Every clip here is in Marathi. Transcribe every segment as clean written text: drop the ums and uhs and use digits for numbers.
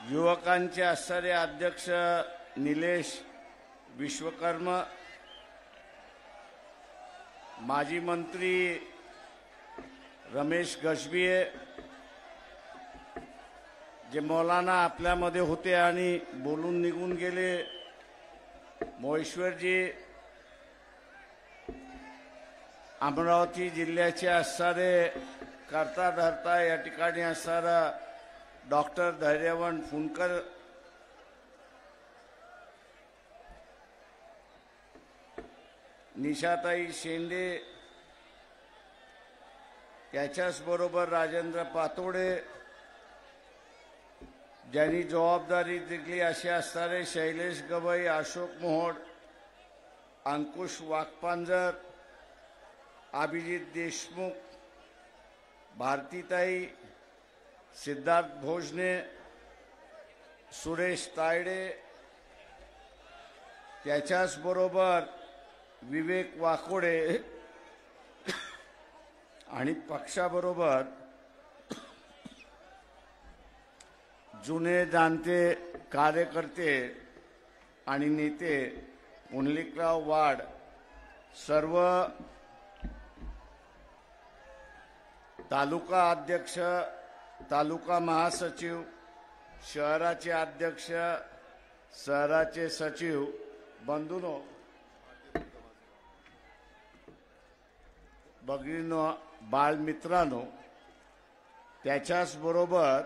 युवकांचे असणारे अध्यक्ष निलेश विश्वकर्मा, माजी मंत्री रमेश गजभिये, जे मौलाना आपल्यामध्ये होते आणि बोलून निघून गेले, मोहेश्वरजी, अमरावती जिल्ह्याचे असणारे करता धरता या ठिकाणी असणारा डॉक्टर धैर्यवंत फुंडकर, निशाताई शेंडे, त्याच्याच बरोबर राजेंद्र पातोडे, ज्यांनी जबाबदारी दिली असे असणारे शैलेश गवई, अशोक मोहोड, अंकुश वाघपांजर, अभिजित देशमुख, भारतीताई, सिद्धार्थ भोजने, सुरेश तायडे, त्याच्याच बरोबर विवेक वाकोडे आणि पक्षाबरोबर जुने जाणते कार्यकर्ते आणि नेते पुंडलिकराव वाड, सर्व तालुका अध्यक्ष, तालुका महासचिव, शहराचे अध्यक्ष, शहराचे सचिव, बंधूंनो, भगिनींनो, बाळमित्रांनो, त्याच्याच बरोबर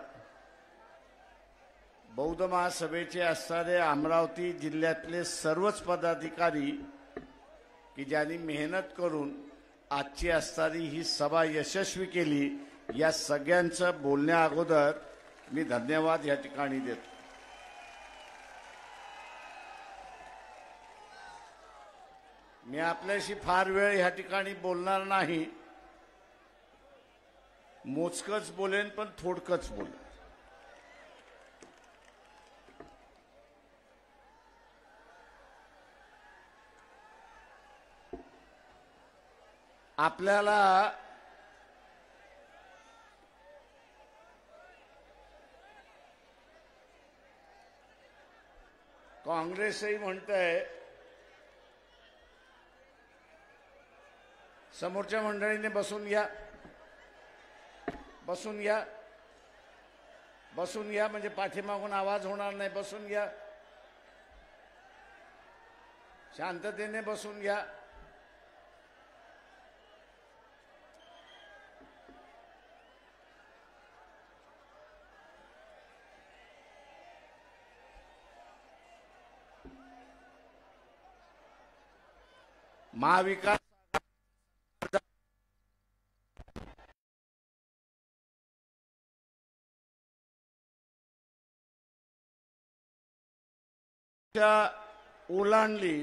बौद्ध महासभेचे असणारे अमरावती जिल्ह्यातले सर्वच पदाधिकारी की ज्यांनी मेहनत करून आजची असणारी ही सभा यशस्वी केली, या सगळ्यांचं बोलण्या अगोदर मी धन्यवाद या ठिकाणी देतो. मी आपल्याशी फार वेळ या ठिकाणी बोलणार नाही, मोजकच बोलेन पण थोडकच बोलेन. आपल्याला काँग्रेसही म्हणतंय, समोरच्या मंडळीने बसून घ्या, बसून घ्या, बसून घ्या, म्हणजे पाठीमागून आवाज होणार नाही. बसून घ्या, शांततेने बसून घ्या. महाविकास ओलांडली,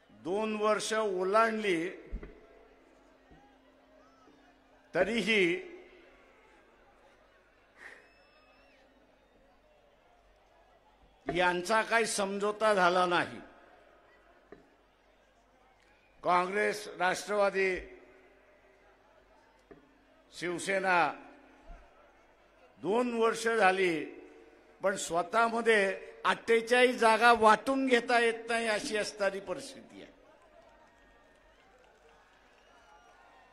2 वर्ष ओलांडली, तरीही यांचा काही समझोता झाला नाही. काँग्रेस, राष्ट्रवादी, शिवसेना 2 वर्ष झाली, पण स्वतःमध्ये 48 जागा वाटून घेता येत नाही अशी असणारी परिस्थिती आहे.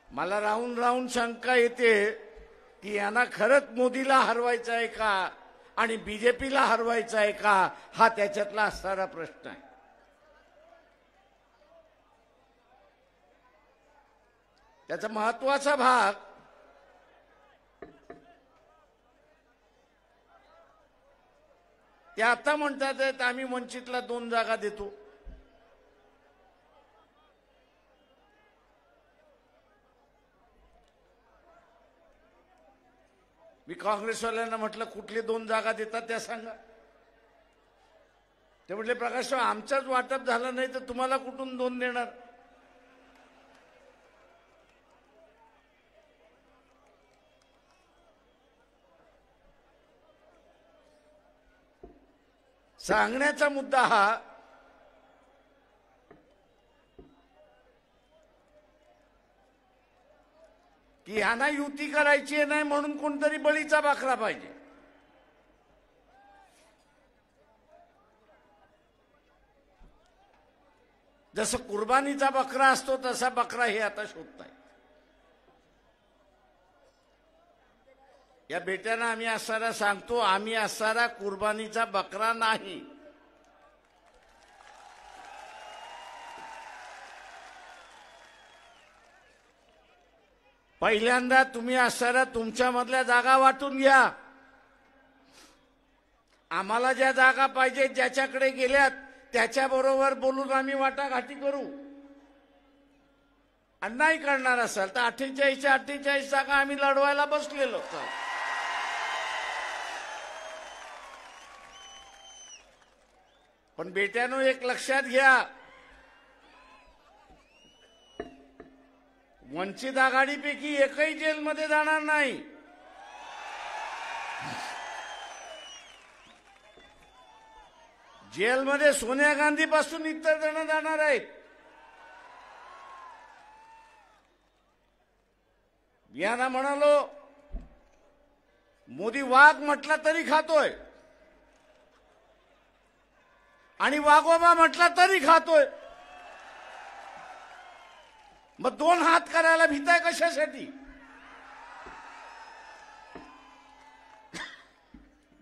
मला राहून राहून शंका येते की यांना खरंच मोदीला हरवायचं आहे का आणि बीजेपीला हरवायचं आहे का, हा त्याच्यातला असणारा प्रश्न आहे. त्याचा महत्वाचा भाग ते आता म्हणतात आम्ही वंचितला 2 जागा देतो. मी काँग्रेसवाल्यांना म्हटलं कुठले 2 जागा देतात त्या सांगा. ते म्हटले प्रकाशराव आमचाच वाटप झालं नाही तर तुम्हाला कुठून 2 देणार. सांगण्याचा मुद्दा हा की की ह्यांना युती करायची नाही म्हणून कोणतरी बळीचा बकरा पाहिजे. जसं कुर्बानीचा बकरा असतो तसा बकरा हे आता शोधताय. या बेट्यानं आम्ही असणारा सांगतो, आम्ही असणारा कुर्बानीचा बकरा नाही. पहिल्यांदा तुम्ही असणारा तुमच्यामधल्या जागा वाटून घ्या. आम्हाला ज्या जागा पाहिजे ज्याच्याकडे गेल्यात त्याच्याबरोबर बोलून आम्ही वाटाघाटी करू. आणि नाही करणार असाल तर 48 जागा आम्ही लढवायला बसलेलो. पण बेट्यानो एक लक्षात घ्या, वंचित आघाडीपैकी एकही जेलमध्ये जाणार नाही. जेलमध्ये सोनिया गांधी पासून इतर जण जाणार आहेत. यांना म्हणालो मोदी वाघ म्हटला तरी खातोय आणि वाघोबा म्हटला तरी खातोय. मग 2 हात करायला भीताय कशासाठी?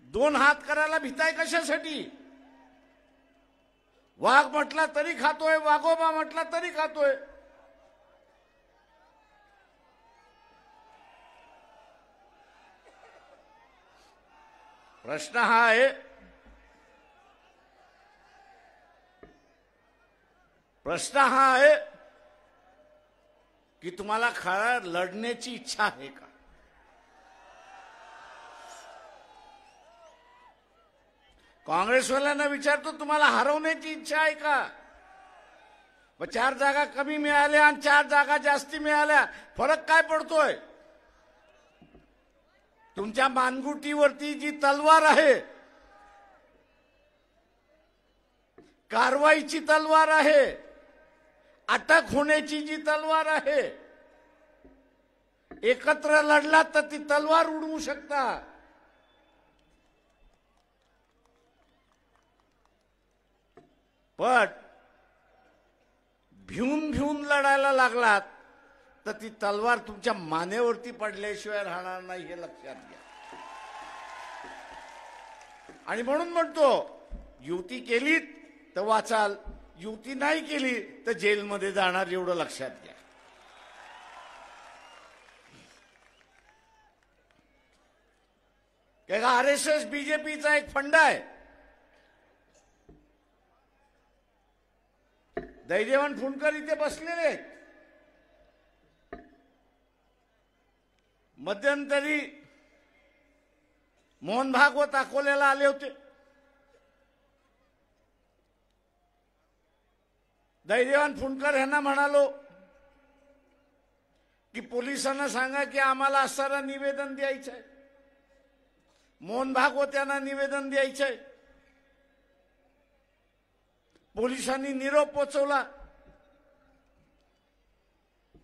2 हात करायला भीताय कशासाठी? वाघ म्हटला तरी खातोय, वाघोबा म्हटला तरी खातोय. प्रश्न हा आहे, की तुम्हाला खरं लढण्याची इच्छा आहे का? काँग्रेसवाल्यांना विचारतो, तुम्हाला हरवण्याची इच्छा आहे का? मग 4 जागा कमी मिळाल्या आणि 4 जागा जास्ती मिळाल्या, फरक काय पडतोय? तुमच्या मानगुटीवरती जी तलवार आहे, कारवाईची तलवार आहे, अटक होण्याची जी तलवार आहे, एकत्र लढलात तर ती तलवार उडवू शकता. पण भिवून लढायला लागलात तर ती तलवार तुमच्या मानेवरती पडल्याशिवाय राहणार नाही, हे लक्षात घ्या. आणि म्हणून म्हणतो, युती केली तर वाचाल, युती नाही केली तर जेलमध्ये जाणार, एवढं लक्षात घ्या. का RSS बीजेपीचा एक फंडा आहे. दैदेवान फुंडकर इथे बसलेले आहेत. मध्यंतरी मोहन भागवत अकोल्याला आले होते. दैदेवान फुंडकर यांना म्हणालो की पोलिसांना सांगा की आम्हाला असणारा निवेदन द्यायचं आहे. मोहन भागवत यांना निवेदन द्यायचंय. पोलिसांनी निरोप पोचवला,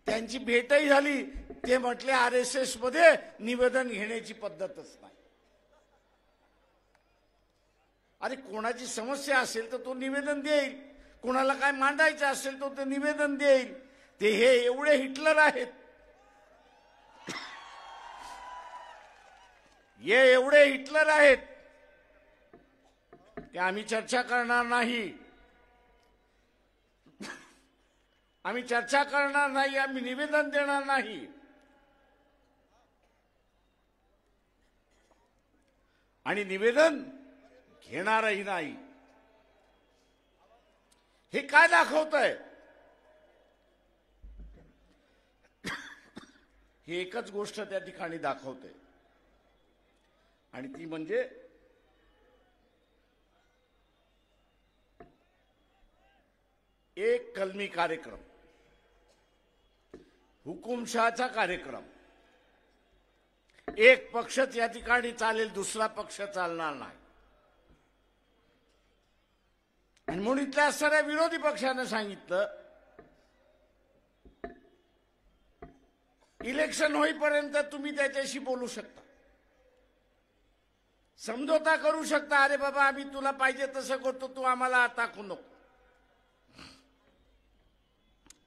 त्यांची भेटही झाली. ते म्हटले RSS मध्ये निवेदन घेण्याची पद्धतच नाही. अरे कोणाची समस्या असेल तर तो निवेदन देईल, कोणाला काय मांडायचं असेल तर ते निवेदन देईल. ते हे एवढे हिटलर आहेत, एवढे हिटलर आहेत की आम्ही चर्चा करणार नाही, आम्ही चर्चा करणार नाही, आम्ही निवेदन देणार नाही. आणि निवेदन घेणारही नाही. हे काय दाखवतंय? ही एकच गोष्ट त्या ठिकाणी दाखवते, आणि ती म्हणजे एक कलमी कार्यक्रम, हुकुमशहाचा कार्यक्रम. एक पक्षच या ठिकाणी चालेल, दुसरा पक्ष चालणार नाही. आणि म्हणून इथल्या असणाऱ्या विरोधी पक्षानं सांगितलं इलेक्शन होईपर्यंत तुम्ही त्याच्याशी बोलू शकता, समझोता करू शकता. अरे बाबा आम्ही तुला पाहिजे तसं करतो, तू आम्हाला टाकू नको.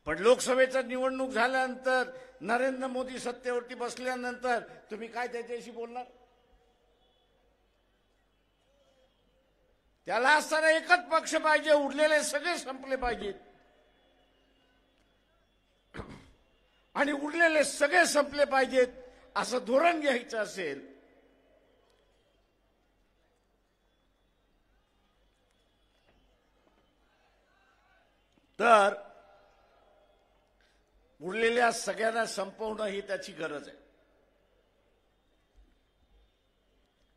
पण लोकसभेची निवडणूक झाल्यानंतर, नरेंद्र मोदी सत्तेवरती बसल्यानंतर तुम्ही काय त्याच्याशी बोलणार? त्याला असताना एकच पक्ष पाहिजे, उरलेले सगळे संपले पाहिजेत. आणि उरलेले सगळे संपले पाहिजेत असं धोरण घ्यायचं असेल तर उरलेल्या सगळ्यांना संपवणं ही त्याची गरज आहे.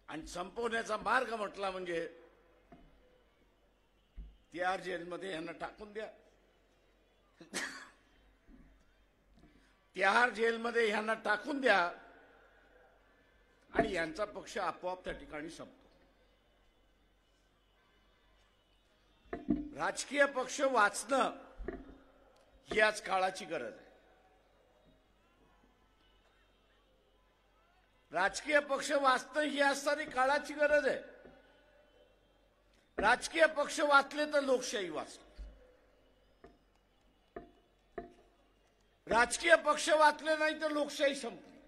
आणि संपवण्याचा मार्ग म्हटला म्हणजे तिहार जेलमध्ये यांना टाकून द्या. तिहार जेलमध्ये यांना टाकून द्या आणि यांचा पक्ष आपोआप त्या ठिकाणी संपतो. राजकीय पक्ष वाचणं ही आज काळाची गरज आहे. राजकीय पक्ष वाचणं ही आज सारी काळाची गरज आहे. राजकीय पक्ष वाचले तर लोकशाही वाचली. राजकीय पक्ष वाचले नाही तर लोकशाही संपली.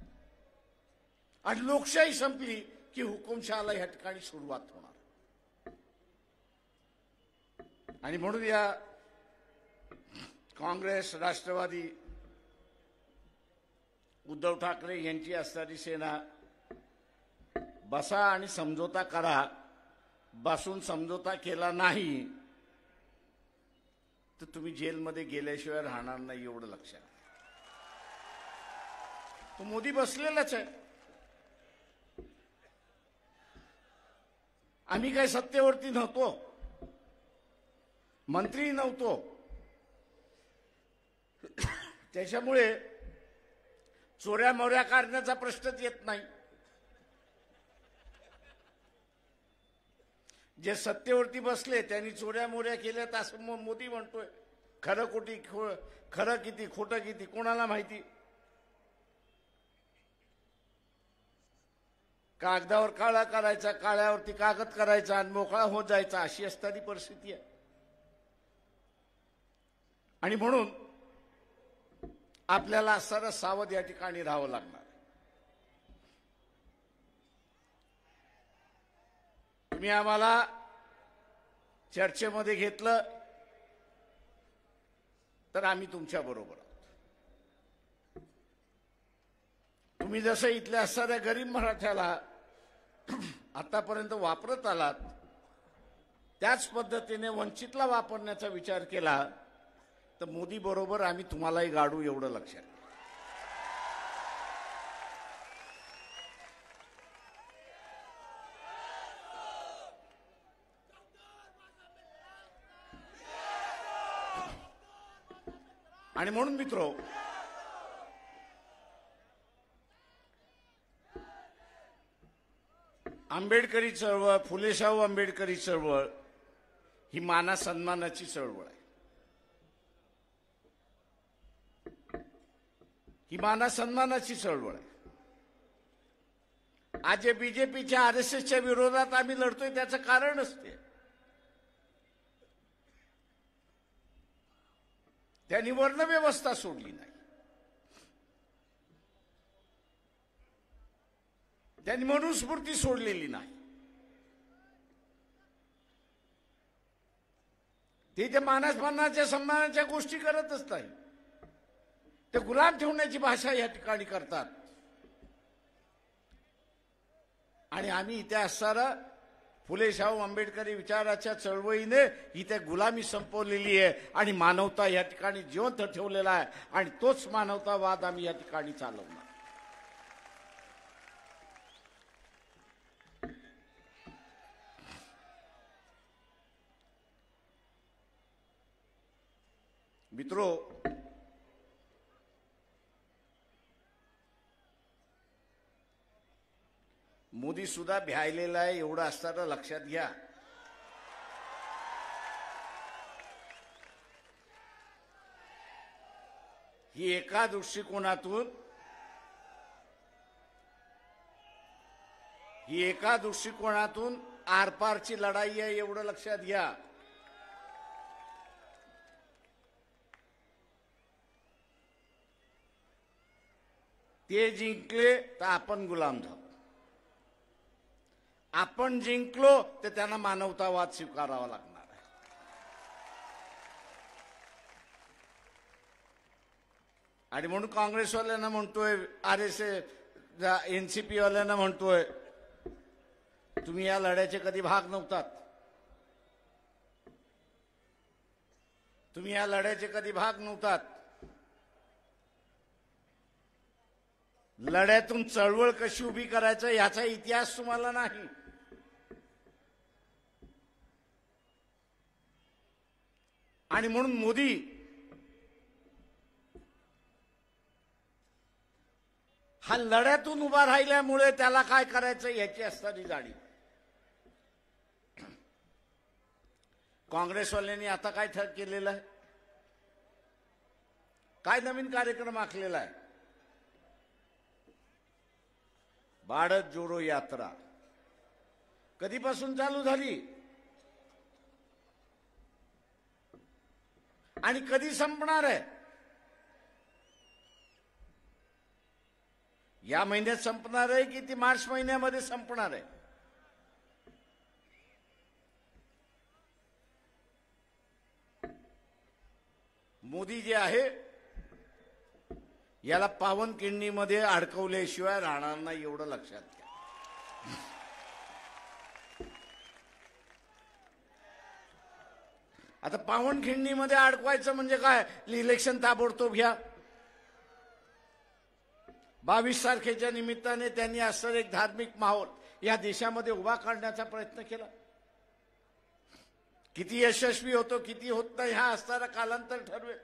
आणि लोकशाही संपली की हुकुमशहाला ह्या ठिकाणी सुरुवात होणार. आणि म्हणून या काँग्रेस, राष्ट्रवादी, उद्धव ठाकरे यांची असणारी सेना बसा आणि समझोता करा. बसून समझोता केला नाही तर तुम्ही जेलमध्ये गेल्याशिवाय राहणार नाही, एवढं लक्षात. तो मोदी बसलेलाच आहे. आम्ही काही सत्तेवरती नव्हतो, मंत्री नव्हतो, त्याच्यामुळे चोऱ्या मोऱ्या करण्याचा प्रश्नच येत नाही. जे सत्तेवरती बसले त्यांनी चोऱ्या मोऱ्या केल्यात असं मोदी म्हणतोय. खरं किती खोटं किती कोणाला माहिती. कागदावर काळा करायचा, काळ्यावरती कागद करायचा आणि मोकळा होत जायचा, अशी असणारी परिस्थिती आहे. आणि म्हणून आपल्याला सरळ सावध या ठिकाणी राहावं लागणार. तुम्ही आम्हाला चर्चेमध्ये घेतलं तर आम्ही तुमच्या बरोबर आहोत. तुम्ही जसं इथल्या असणाऱ्या गरीब मराठ्याला आतापर्यंत वापरत आलात त्याच पद्धतीने वंचितला वापरण्याचा विचार केला तर मोदी बरोबर आम्ही तुम्हालाही गाडू, एवढं लक्षात. आणि म्हणून मित्रो, आंबेडकरी चळवळ, फुलेशाहू आंबेडकरी चळवळ ही माना सन्मानाची चळवळ आहे. ही माना सन्मानाची चळवळ आहे. आज जे बीजेपीच्या, आरएसएसच्या विरोधात आम्ही लढतोय त्याचं कारण असते. त्यांनी वर्णव्यवस्था सोडली नाही. त्यांनी मनुस्मृती सोडलेली नाही. ते त्या मानाच्या सन्मानाच्या गोष्टी करतच नाही. ते गुलाम ठेवण्याची भाषा या ठिकाणी करतात. आणि आम्ही इथे असणारा फुले शाहू आंबेडकरी विचाराच्या चळवळीने ही त्या गुलामी संपवलेली आहे आणि मानवता या ठिकाणी जिवंत ठेवलेला आहे. आणि तोच मानवतावाद आम्ही या ठिकाणी चालवणार. मित्रो, मोदी सुद्धा भ्यायलेला आहे, एवढं असताना लक्षात घ्या. ही एका दृष्टिकोनातून ही एका दृष्टिकोनातून आरपारची लढाई आहे, एवढं लक्षात घ्या. ते जिंकले तर आपण गुलाम झालो, आपण जिंकलो तर त्यांना मानवतावाद स्वीकारावा लागणार आहे. आणि म्हणून काँग्रेसवाल्यांना म्हणतोय, RSS NCP वाल्यांना म्हणतोय, तुम्ही या लढ्याचे कधी भाग नव्हतात, तुम्ही या लढ्याचे कधी भाग नव्हतात. लढ्यातून चळवळ कशी उभी करायचं याचा इतिहास तुम्हाला नाही. आणि म्हणून मोदी हा लढ्यातून उभा राहिल्यामुळे त्याला काय करायचं याची असणारी जाणीव. काँग्रेसवाल्यांनी आता काय केलेलं आहे, काय नवीन कार्यक्रम आखलेला आहे. भारत जोडो यात्रा कधीपासून चालू झाली आणि कधी संपणार आहे? या महिन्यात संपणार आहे की ती मार्च महिन्यामध्ये संपणार आहे? मोदी जे आहे याला पावनखिंडीमध्ये अडकवल्याशिवाय राहणार नाही, एवढं लक्षात घ्या. आता पावनखिंडीमध्ये अडकवायचं म्हणजे काय? इलेक्शन ताबडतोब घ्या. 22 तारखेच्या निमित्ताने त्यांनी असं एक धार्मिक माहोल या देशामध्ये उभा करण्याचा प्रयत्न केला. किती यशस्वी होतो किती होत नाही हा असणारा कालांतर ठरवेल.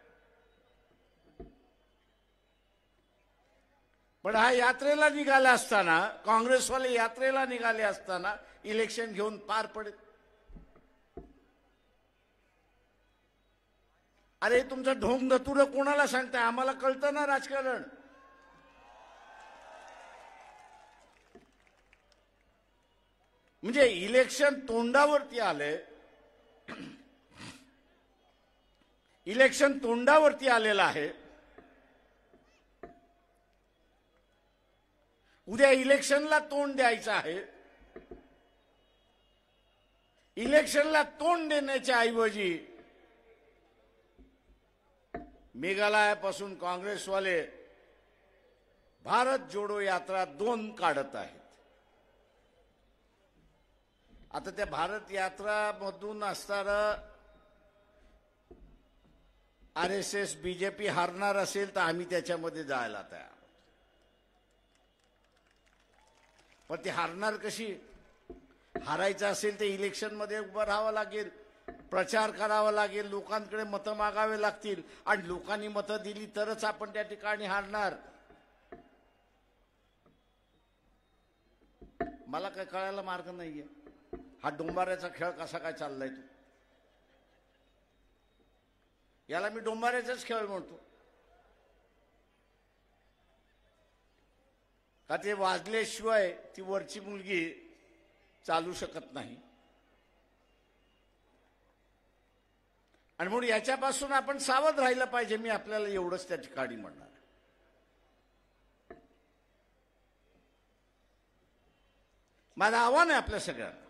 पण हा यात्रेला निघाला असताना, काँग्रेसवाले यात्रेला निघाले असताना इलेक्शन घेऊन पार पडेल. अरे तुमचं ढोंग धतुरं कोणाला सांगताय? आम्हाला कळतं ना राजकारण. म्हणजे इलेक्शन तोंडावरती आले, इलेक्शन तोंडावरती आलेलं आहे. उद्या इलेक्शनला तोंड द्यायचं आहे. इलेक्शनला तोंड देण्याच्या ऐवजी मेघालयापासून काँग्रेसवाले भारत जोडो यात्रा 2 काढत आहेत. आता त्या भारत यात्रा मधून असणारं RSS BJP हारणार असेल तर आम्ही त्याच्यामध्ये जायला तयार. पण ती हारणार कशी? हारायचं असेल तर इलेक्शन मध्ये उभं राहावं लागेल, प्रचार करावा लागेल, लोकांकडे मतं मागावे लागतील आणि लोकांनी मतं दिली तरच आपण त्या ठिकाणी हारणार. मला काय कळायला मार्ग नाहीये. हा डोंबाऱ्याचा खेळ कसा काय चाललाय तो? याला मी डोंबाऱ्याचाच खेळ म्हणतो. का ते वाजल्याशिवाय ती वरची मुलगी चालू शकत नाही. आणि म्हणून याच्यापासून आपण सावध राहिलं पाहिजे. मी आपल्याला एवढंच त्या ठिकाणी म्हणणार. माझं आव्हान आहे आपल्या सगळ्यांना,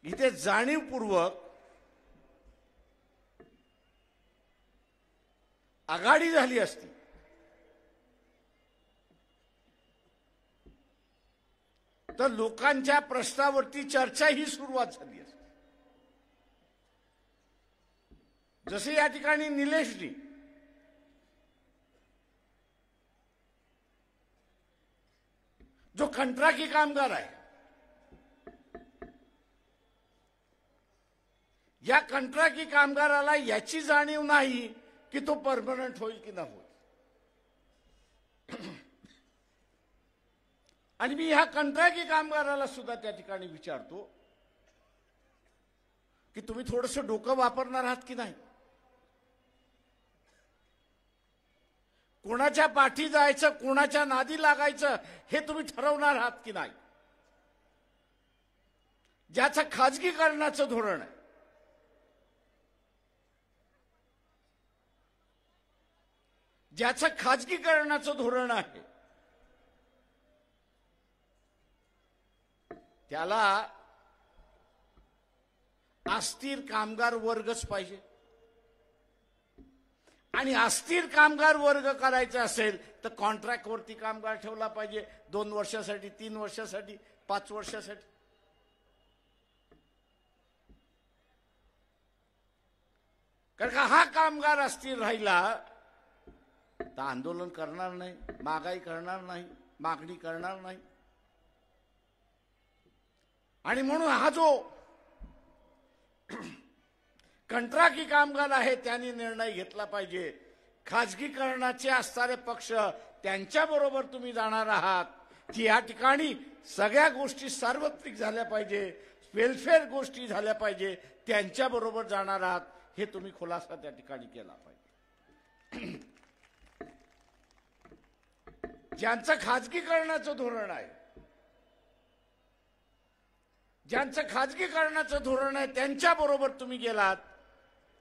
इथे जाणीवपूर्वक आघाडी झाली असती तर लोकांच्या प्रश्नावरती चर्चा ही सुरुवात झाली असती. जसे या ठिकाणी निलेशजी जो कंत्राटी कामगार आहे, या कंत्राटी कामगाराला याची जाणीव नाही की तो परमनंट होईल की नाही होईल. आणि मी ह्या कंत्राटी कामगाराला सुद्धा त्या ठिकाणी विचारतो की तुम्ही थोडंसं डोकं वापरणार आहात की नाही? कोणाच्या पाठी जायचं, कोणाच्या नादी लागायचं हे तुम्ही ठरवणार आहात की नाही? ज्याचं खाजगीकरणाचं धोरण आहे, ज्याचं खाजगीकरणाचं धोरण आहे, त्याला अस्थिर कामगार वर्गच पाहिजे. आणि अस्थिर कामगार वर्ग करायचा असेल तर कॉन्ट्रॅक्टवरती कामगार ठेवला पाहिजे, 2 वर्षासाठी, 3 वर्षासाठी, 5 वर्षासाठी. कारण का हा कामगार अस्थिर राहिला तर आंदोलन करणार नाही, महागाई करणार नाही, मागणी करणार नाही. आणि म्हणून हा जो कंत्राटी कामगार आहे त्यांनी निर्णय घेतला पाहिजे. खाजगीकरणाचे असणारे पक्ष त्यांच्याबरोबर तुम्ही जाणार आहात की या ठिकाणी सगळ्या गोष्टी सार्वत्रिक झाल्या पाहिजे, वेलफेअर गोष्टी झाल्या पाहिजे, त्यांच्याबरोबर जाणार आहात हे तुम्ही खुलासा त्या ठिकाणी केला पाहिजे. ज्यांचं खाजगीकरणाचं धोरण आहे, ज्यांचं खाजगीकरणाचं धोरण आहे त्यांच्याबरोबर तुम्ही गेलात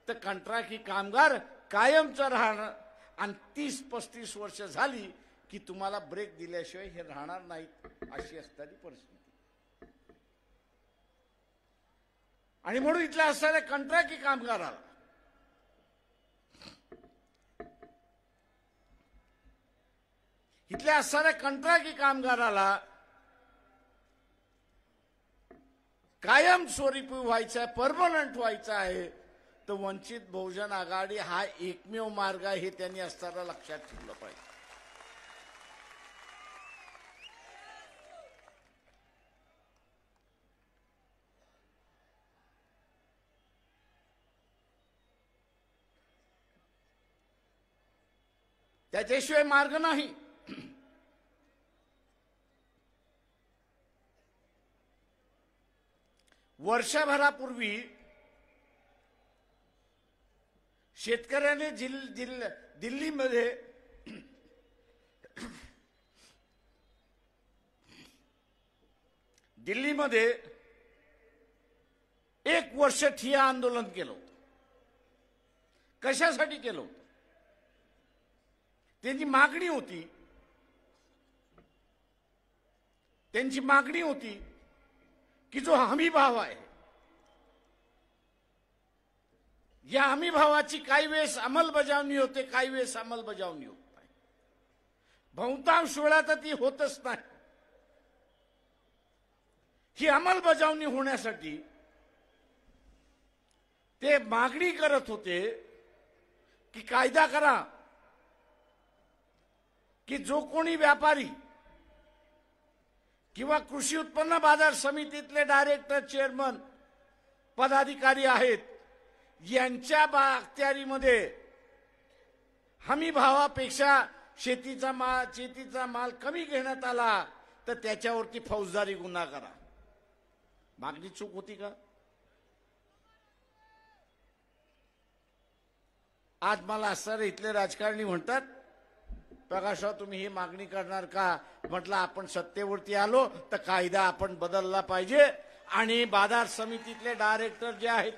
तर कंत्राटी कामगार कायमचं राहणार. आणि 30-35 वर्ष झाली की तुम्हाला ब्रेक दिल्याशिवाय हे राहणार नाहीत, अशी असणारी परिस्थिती. आणि म्हणून इथल्या असणाऱ्या कंत्राटी कामगाराला इथल्या असणाऱ्या कंत्राटी कामगाराला कायमस्वरूपी व्हायचं आहे, परमनंट व्हायचं आहे, तर वंचित बहुजन आघाडी हा एकमेव मार्ग आहे हे त्यांनी असताना लक्षात ठेवलं पाहिजे. त्याच्याशिवाय मार्ग नाही. वर्षभरापूर्वी शेतकऱ्याने दिल्लीमध्ये एक वर्ष ठिय्या आंदोलन केलं होतं. कशासाठी केलं होतं? त्यांची मागणी होती की जो हमी भाव आहे, या हमी भावाची काही वेळेस अंमलबजावणी होते, काही वेळेस अंमलबजावणी होत नाही. बहुतांश वेळा तर ती होतच नाही. ही अंमलबजावणी होण्यासाठी ते मागणी करत होते की कायदा करा की जो कोणी व्यापारी किंवा कृषी उत्पन्न बाजार समितीतले डायरेक्टर, चेअरमन, पदाधिकारी आहेत, यांच्या अखत्यारीमध्ये हमी भावापेक्षा शेतीचा माल कमी घेण्यात आला तर त्याच्यावरती फौजदारी गुन्हा करा. मागणी चूक होती का? आज मला असं इथले राजकारणी म्हणतात, प्रकाशराव तुम्ही ही मागणी करणार का? म्हटलं आपण सत्तेवरती आलो तर कायदा आपण बदलला पाहिजे. आणि बाजार समितीतले डायरेक्टर जे आहेत,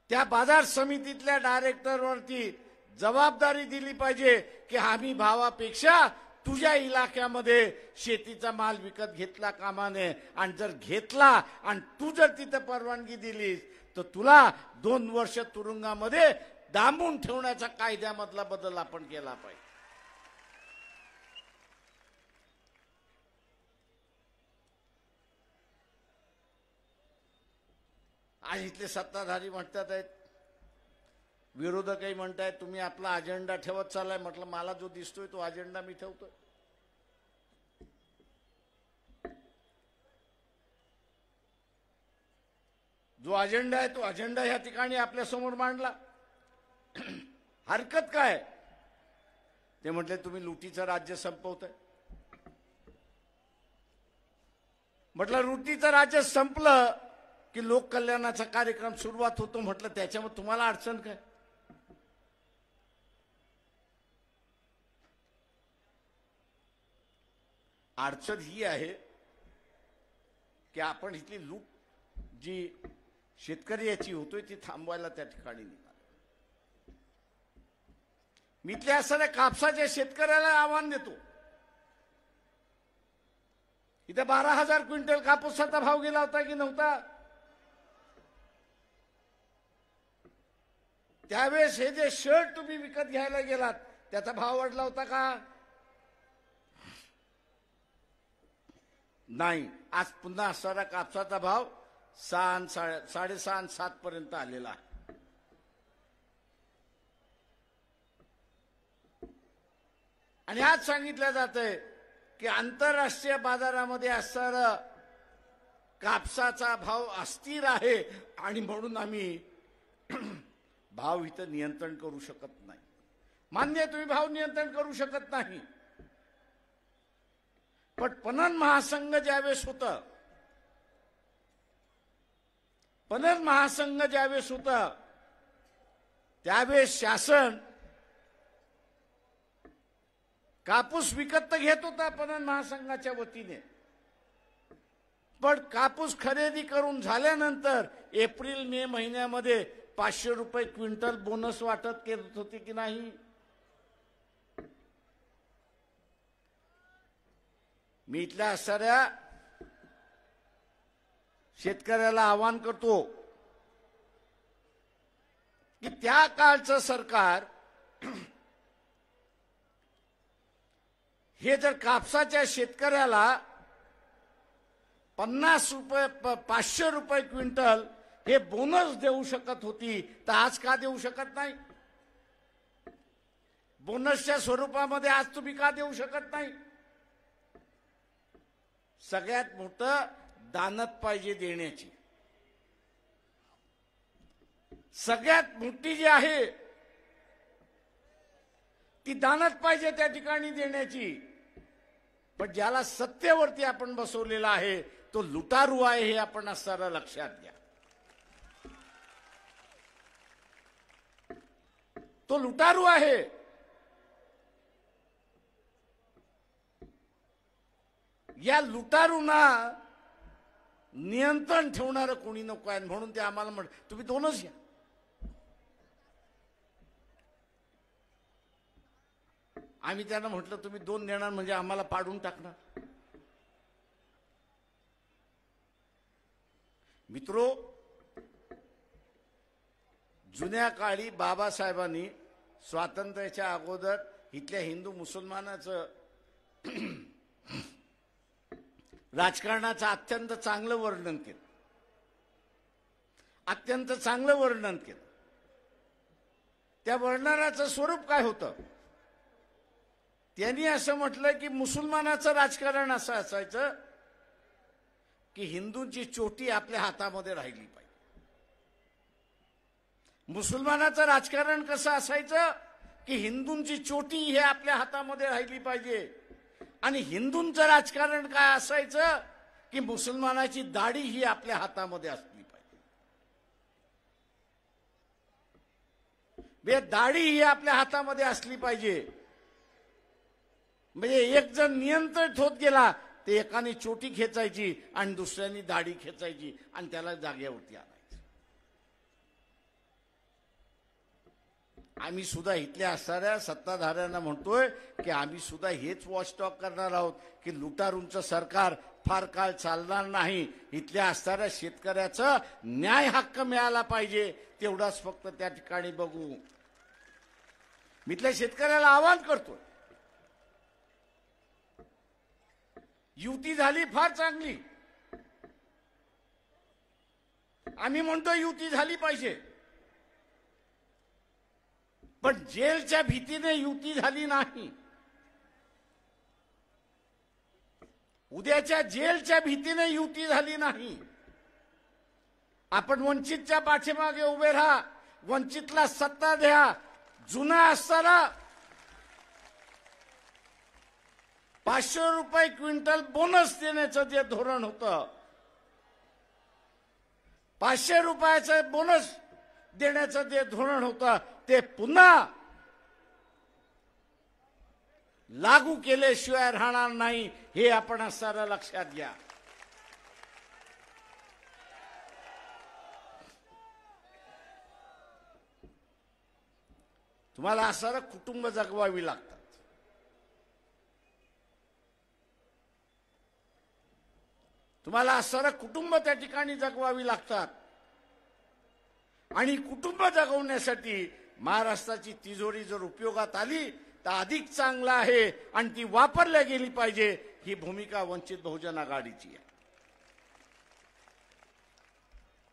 त्या बाजार समितीतल्या डायरेक्टरवरती जबाबदारी दिली पाहिजे की हमी भावापेक्षा तुझ्या इलाक्यामध्ये शेतीचा माल विकत घेतला कामा नये. आणि जर घेतला आणि तू जर तिथे परवानगी दिलीस तर तुला 2 वर्ष तुरुंगामध्ये डांबून ठेवण्याचा कायद्यामधला बदल आपण केला पाहिजे. आज इथले सत्ताधारी म्हणतात आहेत, विरोधकही म्हणतायत तुम्ही आपला अजेंडा ठेवत चाललाय. म्हटलं मला जो दिसतोय तो अजेंडा मी ठेवतोय. जो अजेंडा आहे तो अजेंडा या ठिकाणी आपल्या समोर मांडला. हरकत काय? ते म्हटले तुम्ही लुटीचं राज्य संपवताय. म्हटलं लुटीचं राज्य संपलं की लोक कल्याणाचा कार्यक्रम सुरुवात होतो म्हटलं, त्याच्यामध्ये तुम्हाला अडचण काय? अडचण ही आहे की आपण इथली लूट जी शेतकरी याची होतोय ती थांबवायला त्या ठिकाणी निघालो. मी इथल्या असणाऱ्या कापसाच्या शेतकऱ्याला आव्हान देतो. इथे 12,000 क्विंटल कापूसाचा भाव गेला होता की नव्हता? त्यावेळेस हे जे शर्ट तुम्ही विकत घ्यायला गेलात त्याचा भाव वाढला होता का? नाही. आज पुन्हा असणारा कापसाचा भाव 6.5 आणि 7 पर्यंत आलेला आहे. आणि आज सांगितलं जातंय की आंतरराष्ट्रीय बाजारामध्ये असणारा कापसाचा भाव अस्थिर आहे आणि म्हणून आम्ही भाव इथं नियंत्रण करू शकत नाही. मान्य आहे, तुम्ही भाव नियंत्रण करू शकत नाही. पण पणन महासंघ ज्यावेळेस होतं, पणन महासंघ ज्यावेळेस होता त्यावेळेस शासन कापूस विकत घेत होता पणन महासंघाच्या वतीने. पण कापूस खरेदी करून झाल्यानंतर एप्रिल मे महिन्यामध्ये 500 रुपये क्विंटल बोनस वाटत करत होते की नाही? मी इथल्या असणाऱ्या शेतकऱ्याला आवाहन करतो की त्या काळचं सरकार हे जर कापसाच्या शेतकऱ्याला 50 रुपये 500 रुपये क्विंटल हे बोनस देऊ शकत होती तर आज का देऊ शकत नाही? बोनसच्या स्वरूपामध्ये आज तुम्ही का देऊ शकत नाही? सगळ्यात मोठं दानत पाहिजे देण्याची. सगळ्यात मोठी जी आहे ती दानत पाहिजे त्या ठिकाणी देण्याची. पण ज्याला सत्तेवरती आपण बसवलेला आहे तो लुटारू आहे हे आपण असणारा लक्षात घ्या. तो लुटारू आहे. या लुटारूंना नियंत्रण ठेवणारं कोणी नको आहे म्हणून ते आम्हाला म्हण तुम्ही 2च घ्या. आम्ही त्यांना म्हटलं तुम्ही 2 देणार म्हणजे आम्हाला पाडून टाकणार. मित्रो, जुन्या काळी बाबासाहेबांनी स्वातंत्र्याच्या अगोदर इथल्या हिंदू मुसलमानाचं राजकारणाचं अत्यंत चांगलं वर्णन केलं. अत्यंत चांगलं वर्णन केलं. त्या वर्णनाचं स्वरूप काय होतं? त्यांनी असं म्हटलं की मुसलमानाचं राजकारण असं असायचं की हिंदूंची चोटी आपल्या हातामध्ये राहिली पाहिजे. मुसलमानाचं राजकारण कसं असायचं की हिंदूंची चोटी हे आपल्या हातामध्ये राहिली पाहिजे. आणि हिंदूंचं राजकारण काय असायचं की मुसलमानाची दाढी ही आपल्या हातामध्ये असली पाहिजे. दाढी ही आपल्या हातामध्ये असली पाहिजे. म्हणजे एक जण नियंत्रित होत गेला ते एकाने चोटी खेचायची आणि दुसऱ्याने दाढी खेचायची आणि त्याला जागेवरती आणायचं. आम्ही सुद्धा इथल्या असणाऱ्या सत्ताधाऱ्यांना म्हणतोय की आम्ही सुद्धा हेच वॉचटॉक करणार आहोत की लुटारूंचं सरकार फार काळ चालणार नाही. इथल्या असणाऱ्या शेतकऱ्याचं न्याय हक्क मिळाला पाहिजे तेवढाच फक्त त्या ठिकाणी बघू. मी इथल्या शेतकऱ्याला आवाहन करतोय. युती झाली फार चांगली. आम्ही म्हणतो युती झाली पाहिजे. पण जेलच्या भीतीने युती झाली नाही. उद्याच्या जेलच्या भीतीने युती झाली नाही. आपण वंचितच्या पाठीमागे उभे राहा. वंचितला सत्ता द्या. जुना असताना 500 रुपये क्विंटल बोनस देण्याचं जे धोरण होतं 500 रुपयाचं बोनस देण्याचं जे धोरण होतं ते पुन्हा लागू केल्याशिवाय राहणार नाही, हे आपण सारं लक्षात घ्या. तुम्हाला सारं कुटुंब जगवावी लागतात. तुम्हाला सारं कुटुंब त्या ठिकाणी जगवावी लागतात. आणि कुटुंब जगवण्यासाठी महाराष्ट्राची तिजोरी जर उपयोगात आली तर अधिक चांगला आहे आणि ती वापरल्या गेली पाहिजे, ही भूमिका वंचित बहुजन आघाडीची आहे.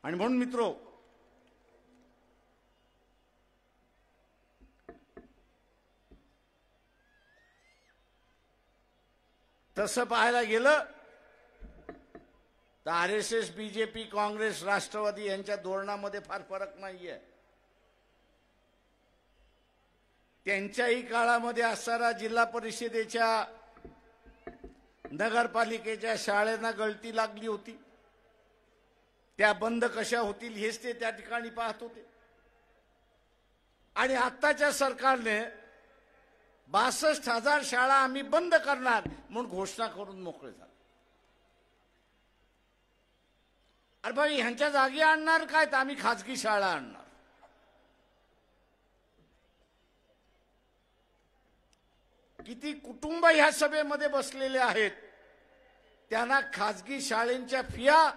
आणि म्हणून मित्रो, तसं पाहायला गेलं तर RSS, बीजेपी, काँग्रेस, राष्ट्रवादी यांच्या धोरणामध्ये फार फरक नाहीये. त्यांच्याही काळामध्ये असणारा जिल्हा परिषदेच्या, नगरपालिकेच्या शाळांना गळती लागली होती. त्या बंद कशा होतील हेच ते त्या ठिकाणी पाहत होते. आणि आत्ताच्या सरकारने 62,000 शाळा आम्ही बंद करणार म्हणून घोषणा करून मोकळे झाले. अरे बाई, ह्यांच्या जागी आणणार काय, तर आम्ही खाजगी शाळा आणणार. किती कुटुंब ह्या सभेमध्ये बसलेले आहेत, त्यांना खाजगी शाळेंच्या फिया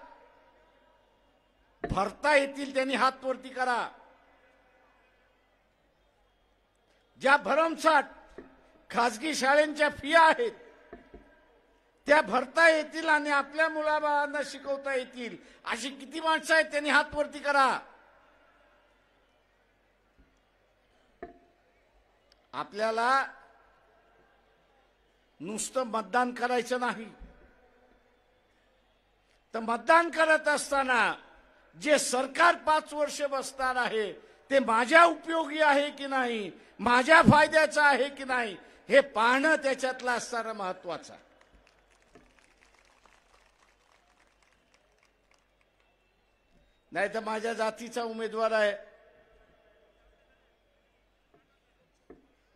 भरता येतील त्यांनी हात वरती करा. ज्या भरमसाठ खाजगी शाळेंच्या फिया आहेत त्या भरता येतील आणि आपल्या मुलाबाळांना शिकवता येतील अशी किती माणसं आहेत त्यांनी हात वरती करा. आपल्याला नुसतं मतदान करायचं नाही, तर मतदान करत असताना जे सरकार 5 वर्ष बसणार आहे ते माझ्या उपयोगी आहे की नाही, माझ्या फायद्याचं आहे की नाही, हे पाहणं त्याच्यातलं असणारं महत्वाचं. नाही तर माझ्या जातीचा उमेदवार आहे,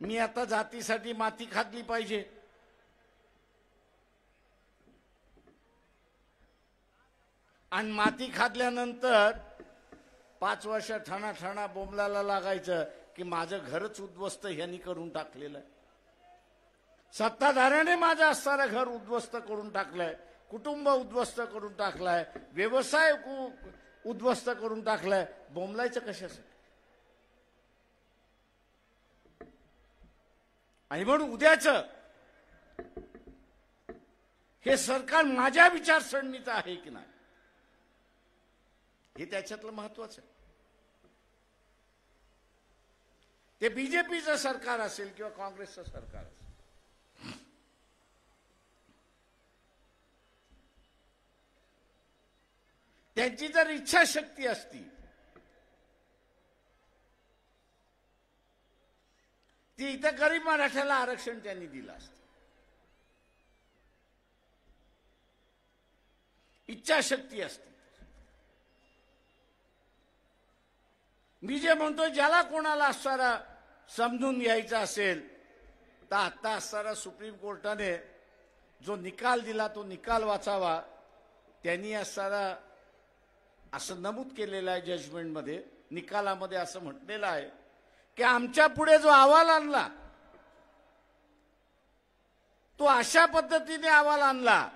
मी आता जातीसाठी माती खाल्ली पाहिजे, आणि माती खाल्ल्यानंतर 5 वर्ष ठाणा बोंबलाला लागायचं की माझं घरच उद्ध्वस्त ह्यांनी करून टाकलेलं आहे, सत्ताधाऱ्याने माझं असणारं घर उद्ध्वस्त करून टाकलंय, कुटुंब उद्ध्वस्त करून टाकलाय, व्यवसाय उद्ध्वस्त करून टाकलाय. बोंबलायचं कशासाठी? आणि म्हणून उद्याचं हे सरकार माझ्या विचारसरणीचं आहे की नाही हे त्याच्यातलं महत्वाचं आहे. ते बीजेपीचं सरकार असेल किंवा काँग्रेसचं सरकार असेल, त्यांची जर इच्छाशक्ती असती ती इथं गरीब मराठ्याला आरक्षण त्यांनी दिलं असतं. इच्छाशक्ती असते. मी जे म्हणतो, ज्याला कोणाला असणारा समजून घ्यायचा असेल तर आता असणारा सुप्रीम कोर्टाने जो निकाल दिला तो निकाल वाचावा. त्यांनी असणारा असं नमूद केलेलं आहे जजमेंटमध्ये, निकालामध्ये असं म्हटलेलं आहे की आमच्या पुढे जो अहवाल आणला तो अशा पद्धतीने अहवाल आणला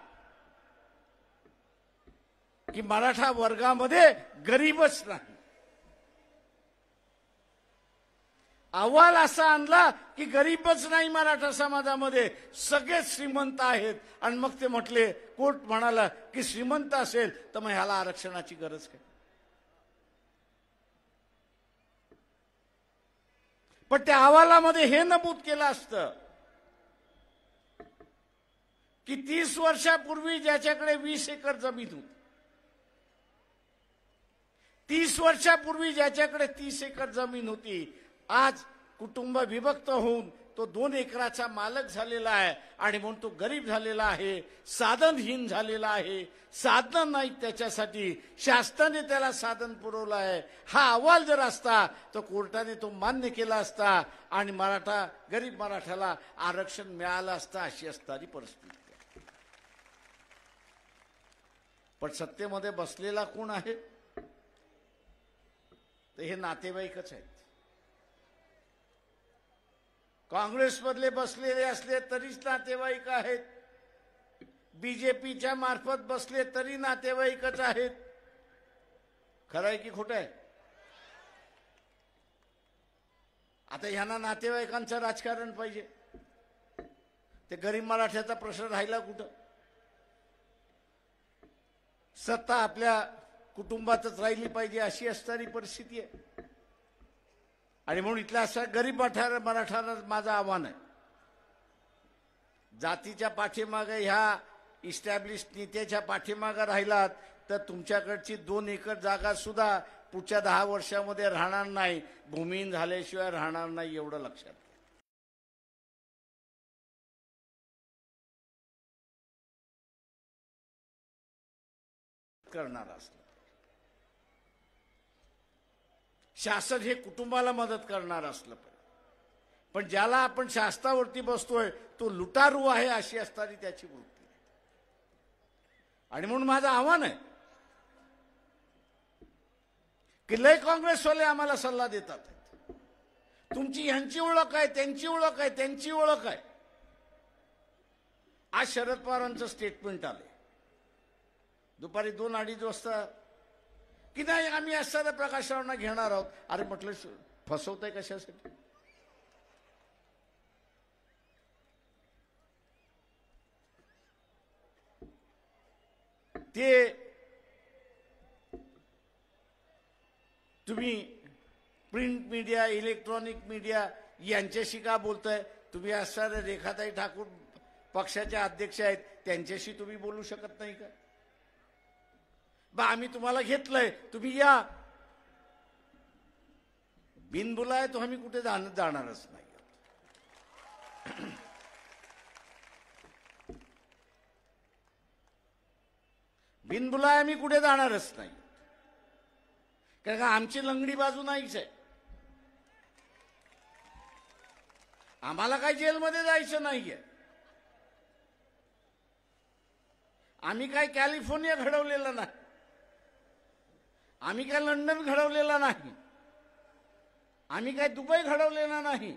की मराठा वर्गामध्ये गरीबच नाही. अहवाल असा आणला की गरीबच नाही मराठा समाजामध्ये, सगळे श्रीमंत आहेत. आणि मग ते म्हटले, कोर्ट म्हणाला की श्रीमंत असेल तर मग ह्याला आरक्षणाची गरज काय. पण त्या अहवालामध्ये हे नमूद केलं असतं की 30 वर्षापूर्वी ज्याच्याकडे 20 एकर जमीन होती, 30 वर्षापूर्वी ज्याच्याकडे 30 एकर जमीन होती, आज कुटुंब विभक्त होऊन तो 2 एकराचा मालक झालेला आहे आणि म्हणून तो गरीब झालेला आहे, साधनहीन झालेला आहे, साधन नाही त्याच्यासाठी, शासनाने त्याला साधन पुरवलं आहे. हा अहवाल जर असता तर कोर्टाने तो मान्य केला असता आणि गरीब मराठ्याला आरक्षण मिळालं असतं, अशी असणारी परिस्थिती. पण सत्तेमध्ये बसलेला कोण आहे? तर हे नातेवाईकच आहेत. काँग्रेसमधले बसलेले असले तरीच नातेवाईक आहेत, बीजेपीच्या मार्फत बसले तरी नातेवाईकच आहेत. खरं आहे की खोटं आहे? आता ह्यांना नातेवाईकांचं राजकारण पाहिजे, ते गरीब मराठ्याचा प्रश्न राहिला कुठं? सत्ता आपल्या कुटुंबातच राहिली पाहिजे अशी असणारी परिस्थिती आहे. आणि म्हणून इथल्या अशा गरीब मराठ्याला माझं आव्हान आहे, जातीच्या पाठीमागे ह्या इस्टॅब्लिश नेत्याच्या पाठीमागे राहिलात तर तुमच्याकडची 2 एकर जागा सुद्धा पुढच्या 10 वर्षामध्ये राहणार नाही, भूमिहीन झाल्याशिवाय राहणार नाही, एवढं लक्षात करणार असलं. शासन हे कुटुंबाला मदत करणार असलं पाहिजे, पण ज्याला आपण शासनावरती बसतोय तो लुटारू आहे अशी असणारी त्याची वृत्ती. आणि म्हणून माझं आव्हान आहे की लय काँग्रेसवाले आम्हाला सल्ला देतात, तुमची ह्यांची ओळख आहे, त्यांची ओळख आहे, त्यांची ओळख आहे. आज शरद पवारांचं स्टेटमेंट आले दुपारी 2-2:30 वाजता की नाही आम्ही असणाऱ्या प्रकाशरावांना घेणार आहोत. अरे म्हटलं फसवताय कशासाठी? ते तुम्ही प्रिंट मीडिया, इलेक्ट्रॉनिक मीडिया यांच्याशी का बोलताय? तुम्ही असणारे रेखाताई ठाकूर पक्षाच्या अध्यक्ष आहेत, त्यांच्याशी तुम्ही बोलू शकत नाही का? बा आम्ही तुम्हाला घेतलंय, तुम्ही या. बिनबुलाय तो आम्ही कुठे जाणारच नाही. बिनबुलाय आम्ही कुठे जाणारच नाही, कारण का आमची लंगडी बाजू नाहीच आहे. आम्हाला काही जेलमध्ये जायचं नाहीये. आम्ही काय कॅलिफोर्निया घडवलेला नाही, आम्ही काय लंडन घडवलेला नाही, आम्ही काय दुबई घडवलेला नाही.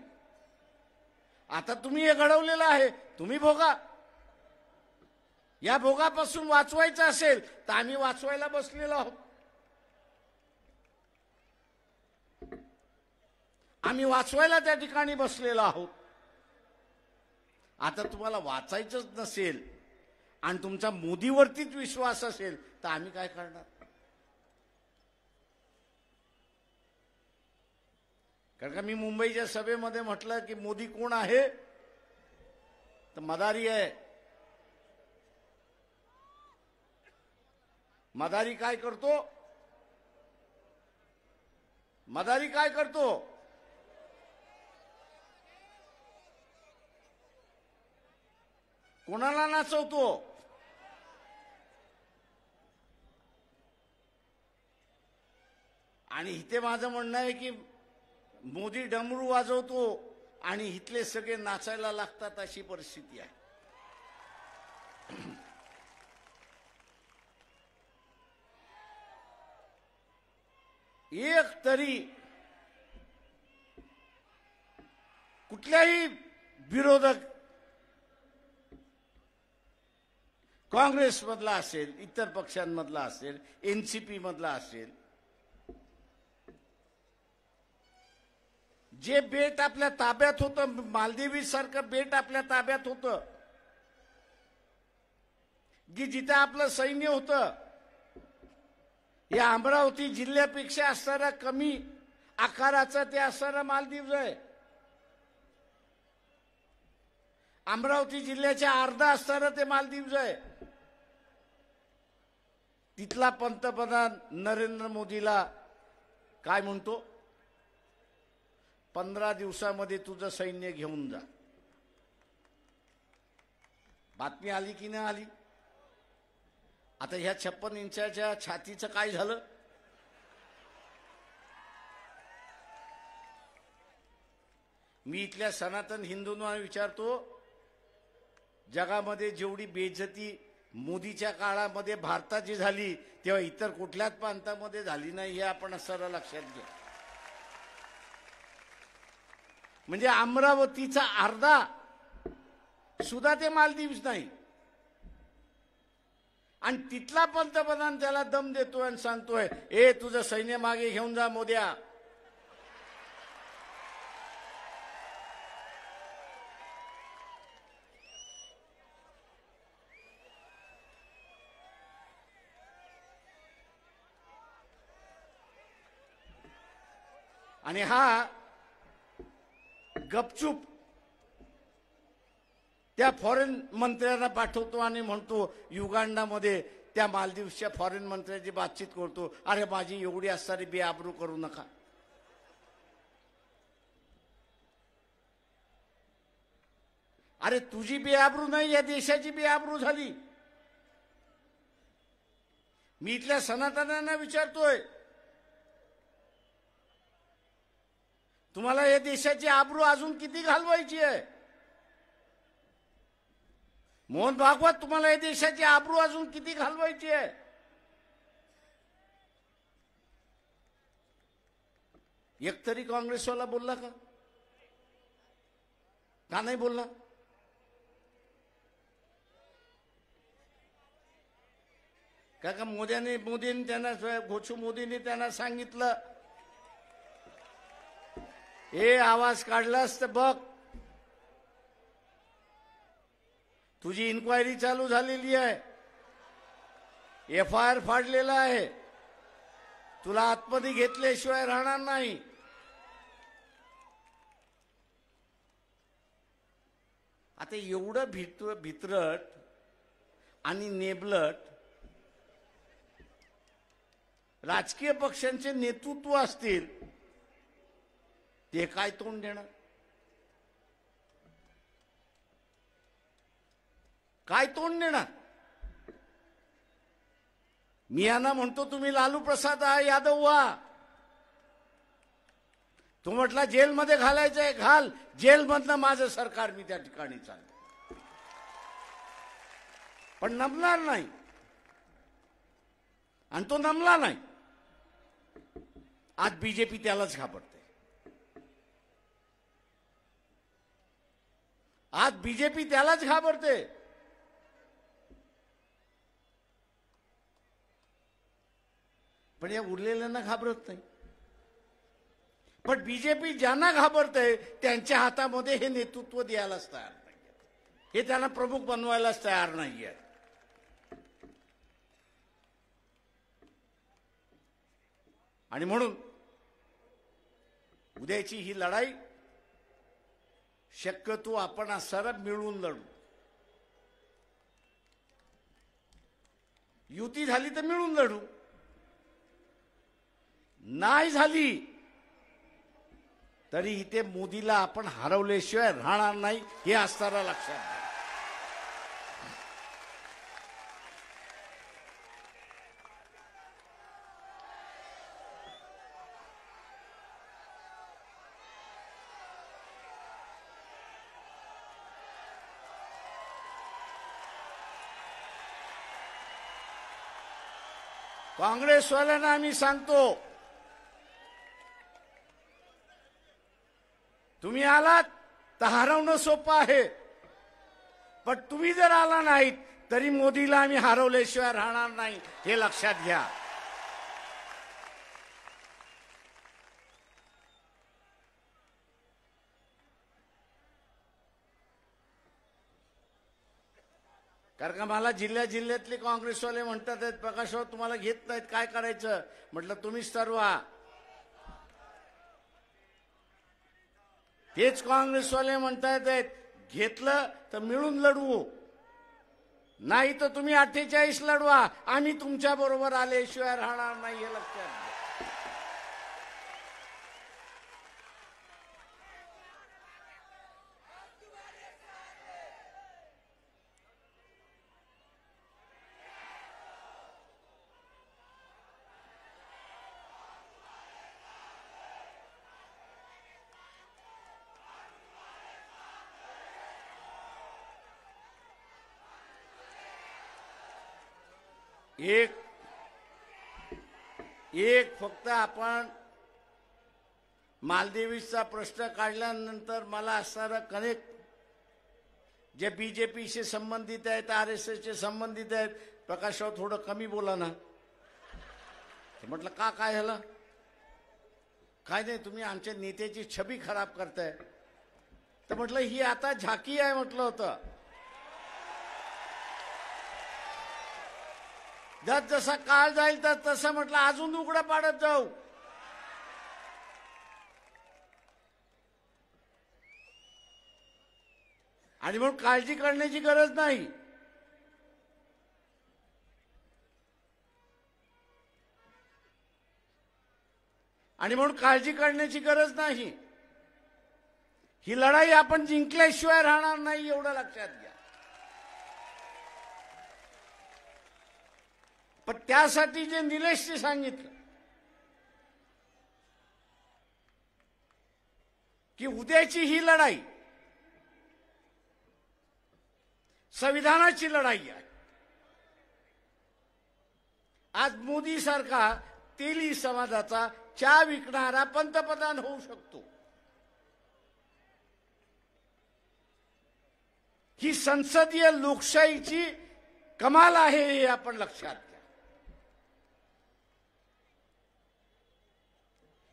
आता तुम्ही हे घडवलेलं आहे, तुम्ही भोगा. या भोगापासून वाचवायचं असेल तर आम्ही वाचवायला बसलेलो आहोत. आम्ही वाचवायला त्या ठिकाणी बसलेलो आहोत. आता तुम्हाला वाचायचंच नसेल आणि तुमचा मोदीवरतीच विश्वास असेल तर आम्ही काय करणार? कारण का मी मुंबईच्या सभेमध्ये म्हटलं की मोदी कोण आहे? तर मदारी आहे. मदारी काय करतो? मदारी काय करतो? कोणाला नाचवतो? आणि इथे माझं म्हणणं आहे की मोदी डमरू वाजवतो आणि इथले सगळे नाचायला लागतात अशी परिस्थिती आहे. एक तरी कुठल्याही विरोधक काँग्रेसमधला असेल, इतर पक्षांमधला असेल, एनसीपी मधला असेल, जे बेट आपल्या ताब्यात होतं, मालदीवी सारखं बेट आपल्या ताब्यात होतं, की जिथे आपलं सैन्य होतं, या अमरावती जिल्ह्यापेक्षा असणारा कमी आकाराचा ते असणारा मालदीव आहे. अमरावती जिल्ह्याच्या अर्धा असणारं ते मालदीव आहे. तिथला पंतप्रधान नरेंद्र मोदीला काय म्हणतो? 15 दिवसामध्ये तुझं सैन्य घेऊन जा. बातमी आली की नाही आली? आता ह्या 56 इंचाच्या छातीचं काय झालं? मी इथल्या सनातन हिंदूंना विचारतो, जगामध्ये जेवढी बेइज्जती मोदीच्या काळामध्ये भारताची झाली तेव्हा इतर कुठल्याच प्रांतामध्ये झाली नाही, हे आपण सरळ लक्षात घ्या. म्हणजे अमरावतीचा अर्धा सुद्धा ते मालदीव्स नाही, आणि तिथला पंतप्रधान त्याला दम देतोय आणि सांगतोय, ए तुझं सैन्य मागे घेऊन जा मोद्या. आणि हा गपचूप त्या फॉरेन मंत्र्यांना पाठवतो आणि म्हणतो युगांडामध्ये त्या मालदीवच्या फॉरेन मंत्र्याची बातचीत करतो, अरे माझी एवढी असणारी बेआबरू करू नका. अरे तुझी बेआबरू नाही, या देशाची बेआबरू झाली. मी इथल्या सनातन्यांना विचारतोय, तुम्हाला या देशाची आबरू अजून किती घालवायची आहे? मोहन भागवत, तुम्हाला या देशाची आबरू अजून किती घालवायची आहे? एक तरी काँग्रेसवाला बोलला का? का नाही बोलला? का मोदींनी त्यांना मोदींनी त्यांना सांगितलं, हे आवाज काढलास तर बघ, तुझी इन्क्वायरी चालू झालेली आहे, FIR फाडलेला आहे, तुला आतमध्ये घेतल्याशिवाय राहणार नाही. आता एवढं भित्रट आणि नेबलट राजकीय पक्षांचे नेतृत्व असतील, ते काय तोंड देणार? काय तोंड देणार? मी यांना म्हणतो, तुम्ही लालू प्रसाद यादव व्हा. तू म्हटला जेलमध्ये घालायचंय, घाल. जेलमधनं माझं सरकार मी त्या ठिकाणी चाललं, पण नमणार नाही. आणि तो नमला नाही. आज बीजेपी त्यालाच घाबरते. आज बीजेपी त्यालाच घाबरते. पण या उरलेल्यांना घाबरत नाही. पण बीजेपी ज्यांना घाबरते त्यांच्या हातामध्ये हे नेतृत्व द्यायलाच तयार नाही, हे त्यांना प्रमुख बनवायलाच तयार नाहीये. आणि म्हणून उद्याची ही लढाई शक्यतो आपण सर्व मिळून लढू. युती झाली तर मिळून लढू, नाही झाली तरी इथे मोदीला आपण हरवल्याशिवाय राहणार नाही, हे असताना लक्षात घ्या. काँग्रेसवाल्यांना आम्ही सांगतो, तुम्ही आलात तर हरवणं सोपं आहे, पण तुम्ही जर आला नाहीत तरी मोदीला आम्ही हरवल्याशिवाय राहणार नाही, हे लक्षात घ्या. कारण का मला जिल्ह्यातले काँग्रेसवाले म्हणतात आहेत, प्रकाशराव तुम्हाला घेत नाहीत, काय करायचं? म्हटलं तुम्हीच ठरवा. तेच काँग्रेसवाले म्हणतात आहेत, घेतलं तर मिळून लढवू, नाही तर तुम्ही 48 लढवा, आम्ही तुमच्या बरोबर आल्याशिवाय राहणार नाही, हे लक्षात घ्या. एक एक फक्त आपण मालदिवचा प्रश्न काढल्यानंतर मला असणारा कनेक्ट जे बीजेपीशी संबंधित आहेत, आरएसएसशी संबंधित आहेत, प्रकाशराव थोडं कमी बोला ना. म्हटलं काय झालं? काय नाही, तुम्ही आमच्या नेत्याची छबी खराब करताय. तर म्हटलं ही आता झाकी आहे म्हटलं होतं. जसा काळ जाईल तर तसं म्हटलं अजून उघडं पाडत जाऊ. आणि म्हणून काळजी करण्याची गरज नाही. आणि म्हणून काळजी करण्याची गरज नाही. ही लढाई आपण जिंकल्याशिवाय राहणार नाही, एवढं लक्षात घ्या. पण त्यासाठी जे निलेशने सांगितलं की उद्याची ही लढाई संविधानाची लढाई आहे. आज मोदी सारखा तेली समाजाचा चहा विकणारा पंतप्रधान होऊ शकतो. ही संसदीय लोकशाहीची कमाल आहे, हे आपण लक्षात घ्या.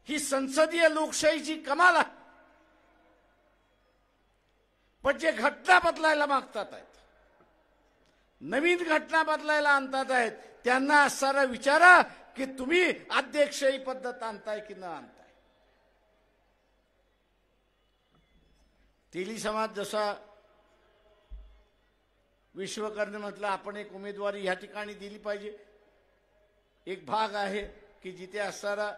ही संसदीय लोकशाहीची कमाल आहे. पण जे घटना बदलायला मागतात आहेत, नवीन घटना बदलायला आणतात आहेत, त्यांना असणारा विचारा की तुम्ही अध्यक्षही पद्धत आणताय की न आणताय. तेली समाज जसा विश्वकर्मे म्हटलं आपण एक उमेदवारी या ठिकाणी दिली पाहिजे. एक भाग आहे की जिथे असणारा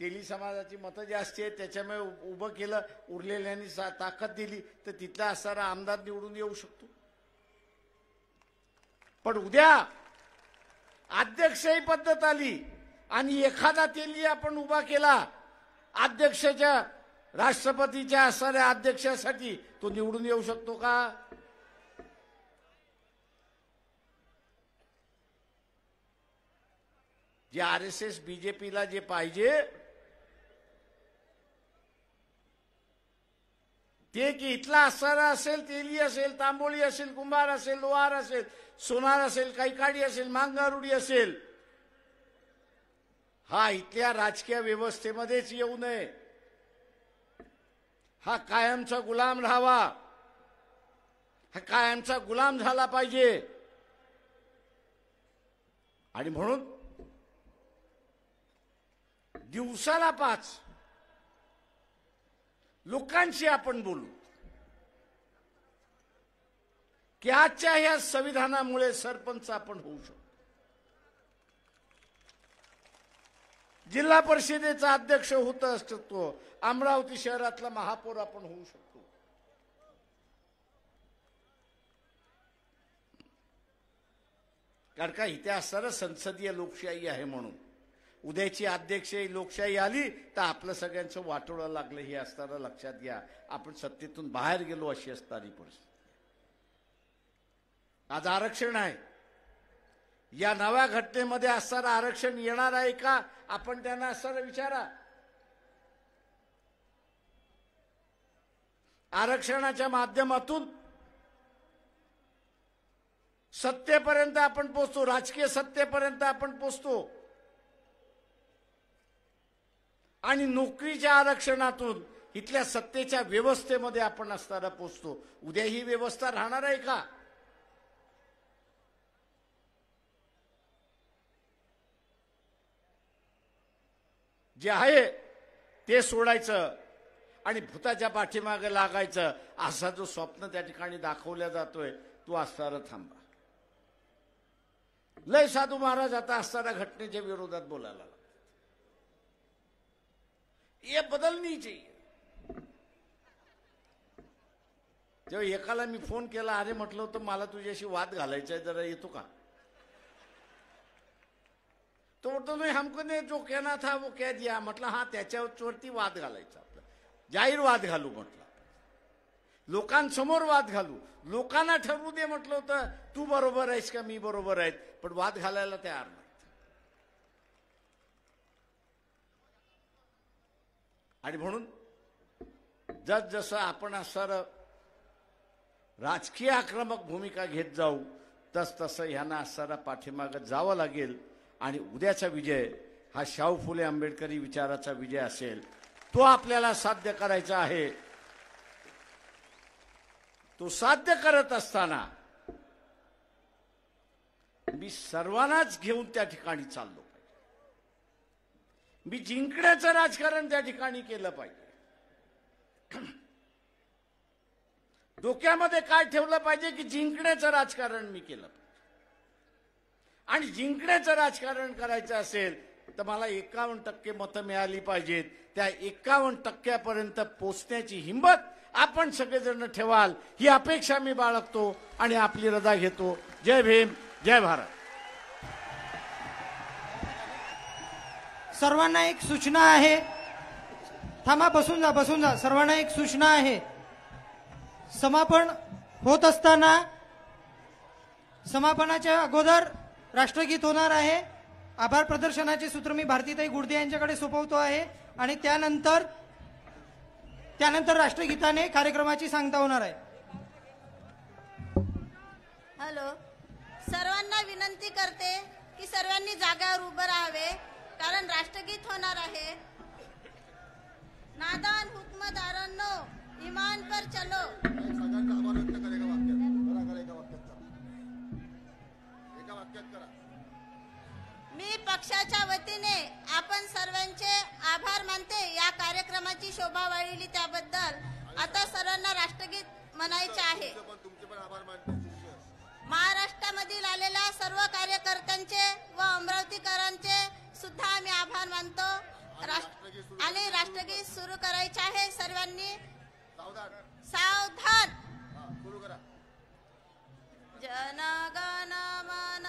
तेली समाजाची मतं जास्ती आहेत, त्याच्यामुळे उभं केलं, उरलेल्यांनी ताकद दिली तर तिथला असणारा आमदार निवडून येऊ शकतो. पण उद्या अध्यक्षही पद्धत आली आणि एखादा तेली आपण उभा केला अध्यक्षाच्या, राष्ट्रपतीच्या असणाऱ्या अध्यक्षासाठी, तो निवडून येऊ शकतो का? जे आरएसएस बीजेपीला जे पाहिजे ते की इथला असणारा असेल, तेली असेल, तांबोळी असेल, कुंभार असेल, लोहार असेल, सोनार असेल, कैकाडी असेल, मांगारुडी असेल, हा इथल्या राजकीय व्यवस्थेमध्येच येऊ नये. हा कायमचा गुलाम राहावा, हा कायमचा गुलाम झाला पाहिजे. आणि म्हणून दिवसाला 5 लोकांशी आपण बोलू की आजच्या या संविधानामुळे सरपंच आपण होऊ शकतो, जिल्हा परिषदेचा अध्यक्ष होत असतो, अमरावती शहरातला महापौर आपण होऊ शकतो. कारण का इथे असणारं संसदीय लोकशाही आहे. म्हणून उद्याची अध्यक्षीय लोकशाही आली तर आपलं सगळ्यांचं वाटोळं लागलं हे असताना लक्षात घ्या. आपण सत्तेतून बाहेर गेलो अशी असणारी परिस्थिती. आज आरक्षण आहे, या नव्या घटनेमध्ये असणारं आरक्षण येणार आहे का, आपण त्यांना असणारं विचारा. आरक्षणाच्या माध्यमातून सत्तेपर्यंत आपण पोहोचतो, राजकीय सत्तेपर्यंत आपण पोहोचतो आणि नोकरीच्या आरक्षणातून इथल्या सत्तेच्या व्यवस्थेमध्ये आपण असताना पोहोचतो. उद्या ही व्यवस्था राहणार आहे का? जे आहे ते सोडायचं आणि भूताच्या पाठीमागे लागायचं, असा जो स्वप्न त्या ठिकाणी दाखवला जातोय तो असताना थांबा. लय साधू महाराज आता असताना घटनेच्या विरोधात बोलायला लागले. ये बदल नहीं चाहिए. जेव्हा एकाला मी फोन केला, अरे म्हटलं होतं मला तुझ्याशी वाद घालायचा आहे, जरा येतो का? तो बोलतो नाही, हमको ने जो कहना था वो कह दिया. म्हटलं हा, त्याच्यावरती वाद घालायचा, आपला जाहीर वाद घालू म्हटलं. लोकांसमोर वाद घालू, लोकांना ठरवू दे म्हटलं होतं तू बरोबर आहेस का मी बरोबर आहे, पण वाद घालायला तयार नाही. आणि म्हणून जसं आपण असं राजकीय आक्रमक भूमिका घेत जाऊ तसं ह्यांना असणारा पाठीमागं जावं लागेल. आणि उद्याचा विजय हा शाहू फुले आंबेडकरी विचाराचा विजय असेल, तो आपल्याला साध्य करायचा आहे. तो साध्य करत असताना मी सर्वांनाच घेऊन त्या ठिकाणी चाललो पाहिजे. मी जिंकण्याचं राजकारण त्या ठिकाणी केलं पाहिजे. डोक्यामध्ये काय ठेवलं पाहिजे की जिंकण्याचं राजकारण मी केलं पाहिजे. आणि जिंकण्याचं राजकारण करायचं असेल तर मला 51% मतं मिळाली पाहिजेत. त्या 51% पोचण्याची हिंमत आपण सगळेजण ठेवाल ही अपेक्षा मी बाळगतो आणि आपली रजा घेतो. जय भीम, जय भारत. सर्वांना एक सूचना आहे. थांबा, बसून जा. सर्वांना एक सूचना आहे. समापन होत असताना समापनाच्या अगोदर राष्ट्रगीत होणार आहे. आभार प्रदर्शनाचे सूत्र मी भारतीताई गुडदे यांच्याकडे सोपवतो आहे आणि त्यानंतर राष्ट्रगीताने कार्यक्रमाची सांगता होणार आहे. हॅलो, सर्वांना विनंती करते की सर्वांनी जागेवर उभं राहावे, कारण राष्ट्रगीत होणार आहे. नादान हुक्मदारांनो, ईमान पर चलो. मी पक्षाच्या वतीने आपण सर्वांचे आभार मानते. या कार्यक्रमाची शोभा वाढवली त्याबद्दल. आता सर्वांना राष्ट्रगीत म्हणायचे आहे. महाराष्ट्रामधील आलेल्या सर्व कार्यकर्त्यांचे व अमरावतीकरांचे सुद्धा आम्ही आभार मानतो. आणि राष्ट्रगीत सुरू करायचे आहे. सर्वांनी सावधान. जनगण मन